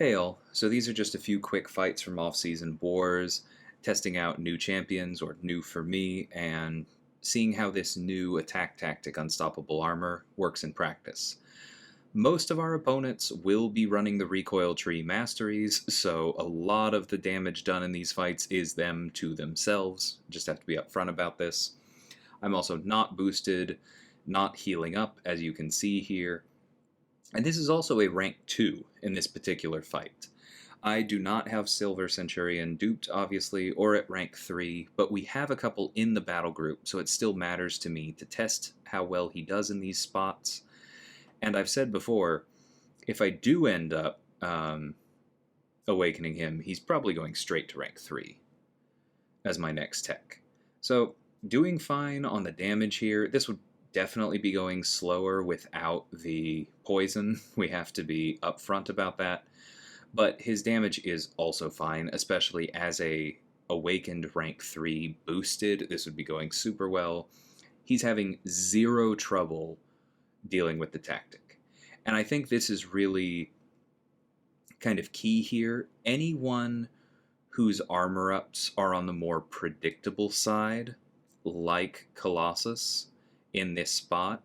Hey all, so these are just a few quick fights from off-season wars, testing out new champions, or new for me, and seeing how this new attack tactic Unstoppable Armor works in practice. Most of our opponents will be running the recoil tree masteries, so a lot of the damage done in these fights is them to themselves. Just have to be upfront about this. I'm also not boosted, not healing up, as you can see here. And this is also a rank 2 in this particular fight. I do not have Silver Centurion duped, obviously, or at rank 3, but we have a couple in the battle group, so it still matters to me to test how well he does in these spots. And I've said before, if I do end up awakening him, he's probably going straight to rank 3 as my next tech. So, doing fine on the damage here. This would definitely be going slower without the poison. We have to be upfront about that. But his damage is also fine, especially as a awakened rank 3 boosted. This would be going super well. He's having zero trouble dealing with the tactic. And I think this is really kind of key here. Anyone whose armor ups are on the more predictable side, like Colossus in this spot,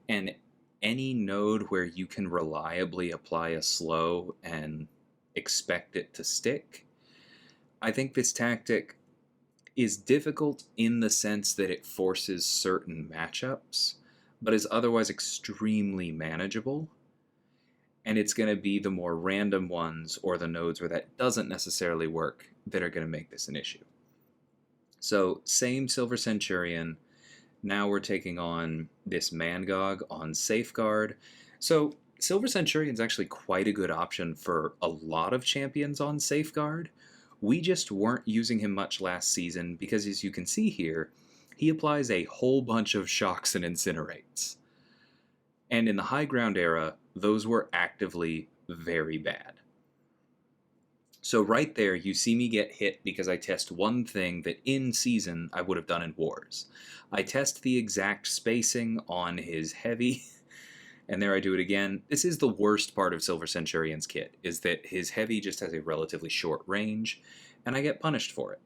and any node where you can reliably apply a slow and expect it to stick, I think this tactic is difficult in the sense that it forces certain matchups, but is otherwise extremely manageable. And it's going to be the more random ones or the nodes where that doesn't necessarily work that are going to make this an issue. So, same Silver Centurion. Now we're taking on this Mangog on Safeguard. So, Silver Centurion's actually quite a good option for a lot of champions on Safeguard. We just weren't using him much last season because, as you can see here, he applies a whole bunch of shocks and incinerates. And in the high ground era, those were actively very bad. So right there, you see me get hit because I test one thing that in season I would have done in wars. I test the exact spacing on his heavy, and there I do it again. This is the worst part of Silver Centurion's kit, is that his heavy just has a relatively short range, and I get punished for it.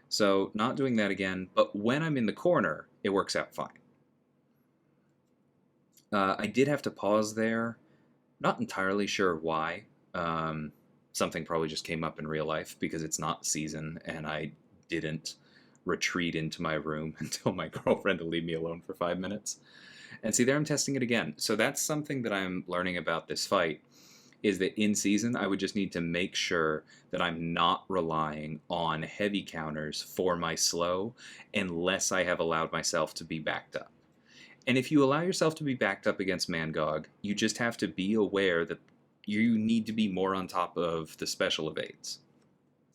So not doing that again, but when I'm in the corner, it works out fine. I did have to pause there. Not entirely sure why. Something probably just came up in real life because it's not season, and I didn't retreat into my room and tell my girlfriend to leave me alone for 5 minutes. And see, there I'm testing it again. So that's something that I'm learning about this fight, is that in season, I would just need to make sure that I'm not relying on heavy counters for my slow unless I have allowed myself to be backed up. And if you allow yourself to be backed up against Mangog, you just have to be aware that you need to be more on top of the special evades.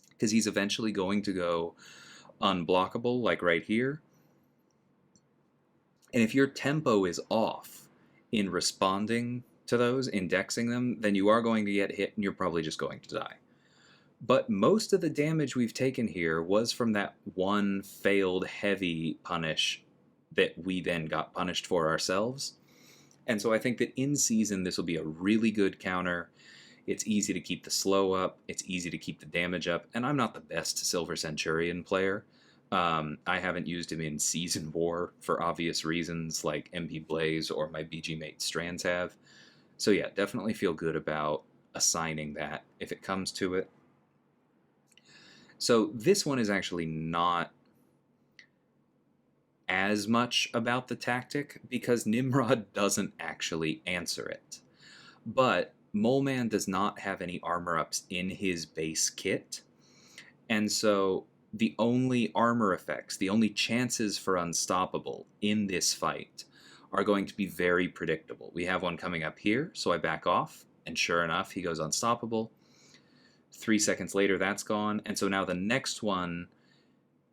Because he's eventually going to go unblockable, like right here. And if your tempo is off in responding to those, indexing them, then you are going to get hit and you're probably just going to die. But most of the damage we've taken here was from that one failed heavy punish that we then got punished for ourselves. And so I think that in season, this will be a really good counter. It's easy to keep the slow up. It's easy to keep the damage up. And I'm not the best Silver Centurion player. I haven't used him in Season War for obvious reasons, like MP Blaze or my BG mate Strands have. So yeah, definitely feel good about assigning that if it comes to it. So this one is actually not as much about the tactic because Nimrod doesn't actually answer it. But Mole Man does not have any armor ups in his base kit. And so the only armor effects, the only chances for Unstoppable in this fight are going to be very predictable. We have one coming up here, so I back off, and sure enough, he goes Unstoppable. 3 seconds later, that's gone. And so now the next one,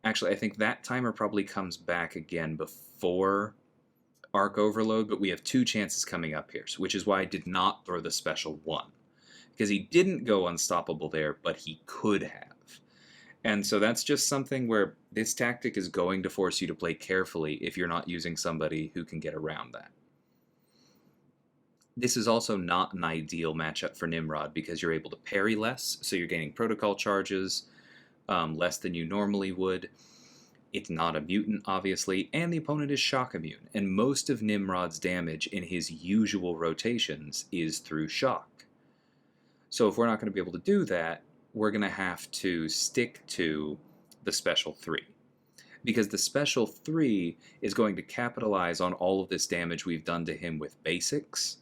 actually, I think that timer probably comes back again before Arc Overload, but we have 2 chances coming up here, which is why I did not throw the special one. Because he didn't go Unstoppable there, but he could have. And so that's just something where this tactic is going to force you to play carefully if you're not using somebody who can get around that. This is also not an ideal matchup for Nimrod because you're able to parry less, so you're gaining protocol charges less than you normally would. It's not a mutant, obviously, and the opponent is shock immune, and most of Nimrod's damage in his usual rotations is through shock. So if we're not going to be able to do that, we're going to have to stick to the special 3. Because the special 3 is going to capitalize on all of this damage we've done to him with basics,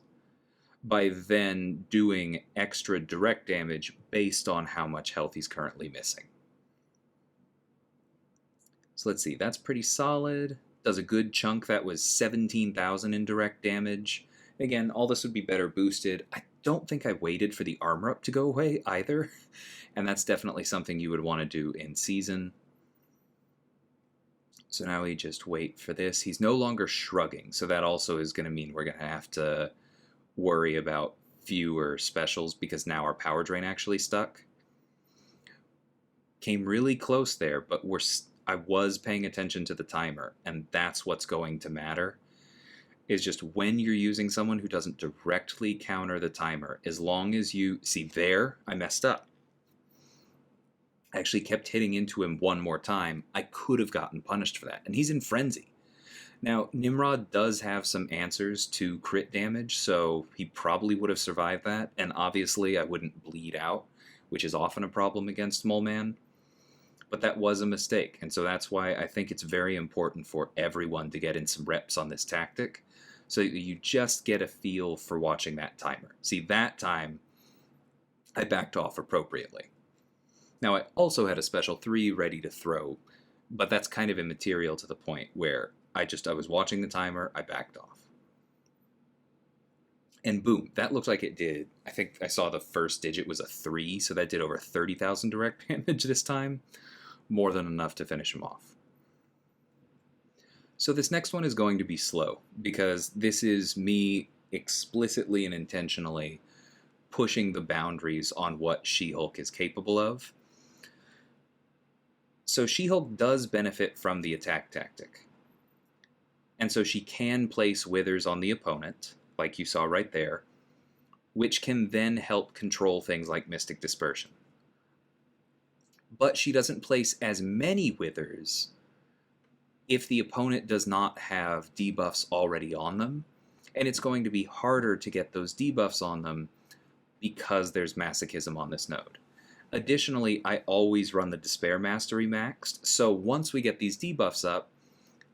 by then doing extra direct damage based on how much health he's currently missing. So let's see, that's pretty solid. Does a good chunk. That was 17,000 in direct damage. Again, all this would be better boosted. I don't think I waited for the armor up to go away either, and that's definitely something you would want to do in season. So now we just wait for this. He's no longer shrugging, so that also is going to mean we're going to have to worry about fewer specials because now our power drain actually stuck. Came really close there, but I was paying attention to the timer, and that's what's going to matter, is just when you're using someone who doesn't directly counter the timer, as long as you... See, there, I messed up. I actually kept hitting into him one more time. I could have gotten punished for that, and he's in Frenzy. Now, Nimrod does have some answers to crit damage, so he probably would have survived that, and obviously I wouldn't bleed out, which is often a problem against Mole Man. But that was a mistake, and so that's why I think it's very important for everyone to get in some reps on this tactic, so that you just get a feel for watching that timer. See, that time, I backed off appropriately. Now, I also had a special 3 ready to throw, but that's kind of immaterial to the point where I was watching the timer, I backed off. And boom, that looked like it did. I think I saw the first digit was a 3, so that did over 30,000 direct damage this time. More than enough to finish him off. So this next one is going to be slow, because this is me explicitly and intentionally pushing the boundaries on what She-Hulk is capable of. So She-Hulk does benefit from the attack tactic. And so she can place withers on the opponent, like you saw right there, which can then help control things like Mystic Dispersion. But she doesn't place as many withers if the opponent does not have debuffs already on them, and it's going to be harder to get those debuffs on them because there's Masochism on this node. Additionally, I always run the Despair Mastery maxed, so once we get these debuffs up,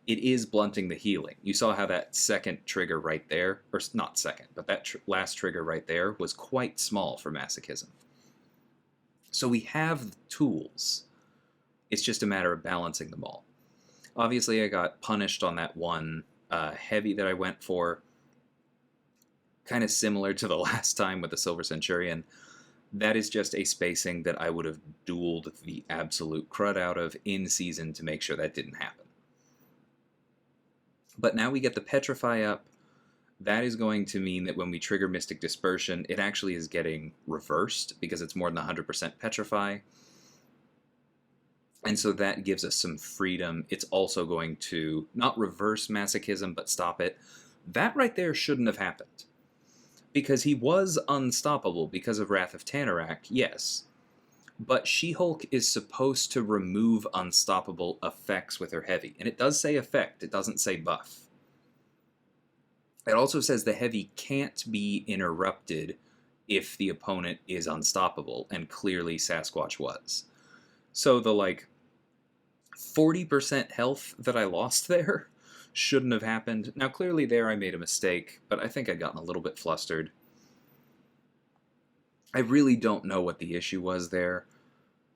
it is blunting the healing. You saw how that second trigger right there, or not second, but that last trigger right there was quite small for Masochism. So we have the tools. It's just a matter of balancing them all. Obviously, I got punished on that one heavy that I went for. Kind of similar to the last time with the Silver Centurion. That is just a spacing that I would have dueled the absolute crud out of in season to make sure that didn't happen. But now we get the Petrify up. That is going to mean that when we trigger Mystic Dispersion, it actually is getting reversed because it's more than 100% Petrify. And so that gives us some freedom. It's also going to not reverse Masochism, but stop it. That right there shouldn't have happened. Because he was unstoppable because of Wrath of Tanarak, yes. But She-Hulk is supposed to remove unstoppable effects with her heavy. And it does say effect, it doesn't say buff. It also says the heavy can't be interrupted if the opponent is unstoppable, and clearly Sasquatch was. So the 40% health that I lost there shouldn't have happened. Now clearly there I made a mistake, but I think I'd gotten a little bit flustered. I really don't know what the issue was there.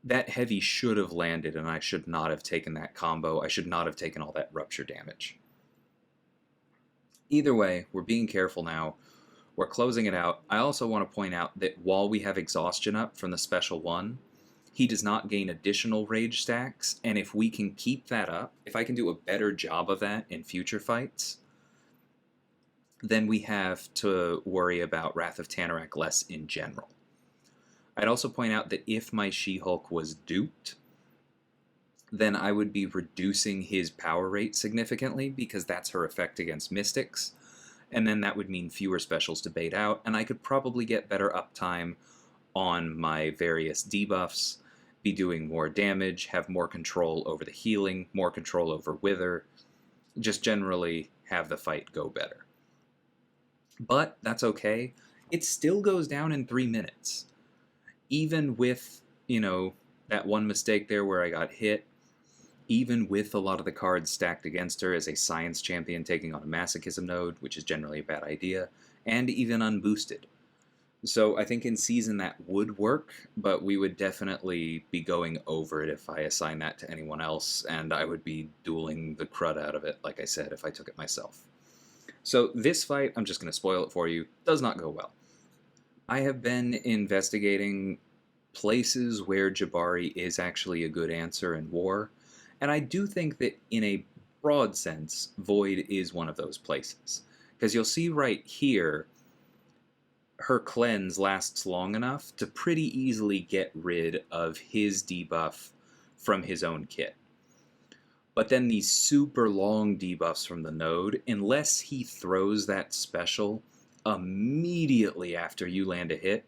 That heavy should have landed, and I should not have taken that combo. I should not have taken all that rupture damage. Either way, we're being careful now. We're closing it out. I also want to point out that while we have exhaustion up from the special 1, he does not gain additional rage stacks, and if we can keep that up, if I can do a better job of that in future fights, then we have to worry about Wrath of Tanarak less in general. I'd also point out that if my She-Hulk was duped, then I would be reducing his power rate significantly because that's her effect against Mystics. and then that would mean fewer specials to bait out, and I could probably get better uptime on my various debuffs, be doing more damage, have more control over the healing, more control over wither, just generally have the fight go better. But that's okay. It still goes down in 3 minutes. Even with, that one mistake there where I got hit, even with a lot of the cards stacked against her as a science champion taking on a Masochism node, which is generally a bad idea, and even unboosted. So I think in season that would work, but we would definitely be going over it if I assign that to anyone else, and I would be dueling the crud out of it, like I said, if I took it myself. So this fight, I'm just going to spoil it for you, does not go well. I have been investigating places where Jabari is actually a good answer in war, and I do think that in a broad sense, Void is one of those places. Because you'll see right here, her cleanse lasts long enough to pretty easily get rid of his debuff from his own kit. But then these super long debuffs from the node, unless he throws that special immediately after you land a hit,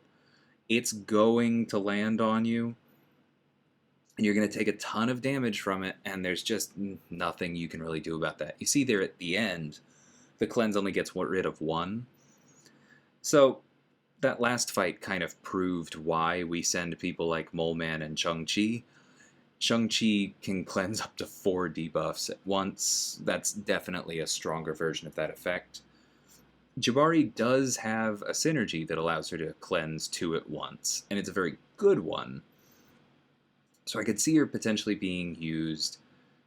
it's going to land on you, and you're going to take a ton of damage from it, and there's just nothing you can really do about that. You see there at the end, the cleanse only gets rid of one. So that last fight kind of proved why we send people like Moleman and Shang-Chi. Shang-Chi can cleanse up to 4 debuffs at once. That's definitely a stronger version of that effect. Jabari does have a synergy that allows her to cleanse 2 at once, and it's a very good one. So I could see her potentially being used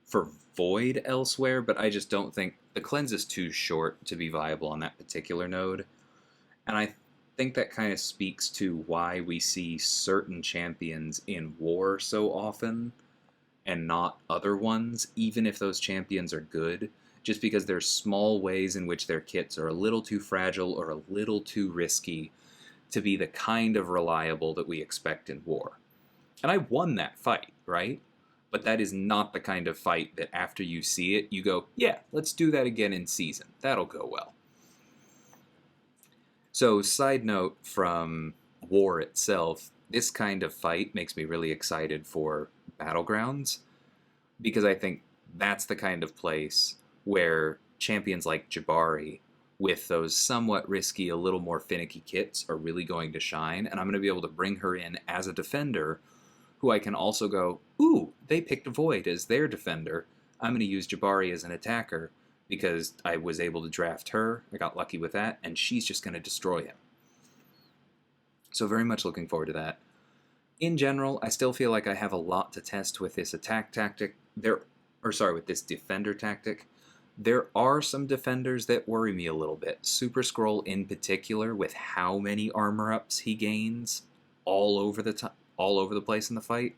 for Void elsewhere, but I just don't think the cleanse is too short to be viable on that particular node. And I think that kind of speaks to why we see certain champions in war so often and not other ones, even if those champions are good, just because there's small ways in which their kits are a little too fragile or a little too risky to be the kind of reliable that we expect in war. And I won that fight, right? But that is not the kind of fight that after you see it, you go, yeah, let's do that again in season. That'll go well. So, side note from war itself, this kind of fight makes me really excited for Battlegrounds, because I think that's the kind of place where champions like Jabari, with those somewhat risky, a little more finicky kits, are really going to shine, and I'm going to be able to bring her in as a defender, who I can also go, ooh, they picked Void as their defender, I'm going to use Jabari as an attacker, because I was able to draft her, I got lucky with that, and she's just going to destroy him. So very much looking forward to that. In general, I still feel like I have a lot to test with this attack tactic. With this defender tactic. There are some defenders that worry me a little bit. Super Scroll in particular, with how many armor ups he gains all over the place in the fight,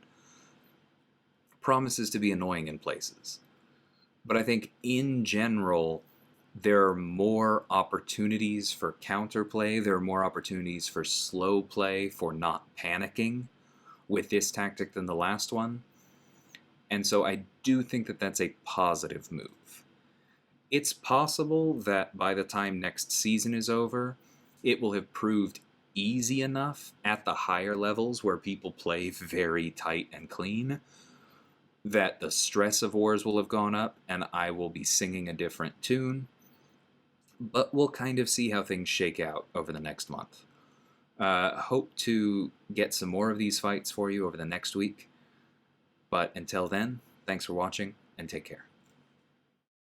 promises to be annoying in places. But I think in general, there are more opportunities for counterplay. There are more opportunities for slow play, for not panicking with this tactic than the last one. And so I do think that that's a positive move. It's possible that by the time next season is over, it will have proved easy enough at the higher levels where people play very tight and clean that the stress of wars will have gone up and I will be singing a different tune. But we'll kind of see how things shake out over the next month. Hope to get some more of these fights for you over the next week. But until then, thanks for watching and take care.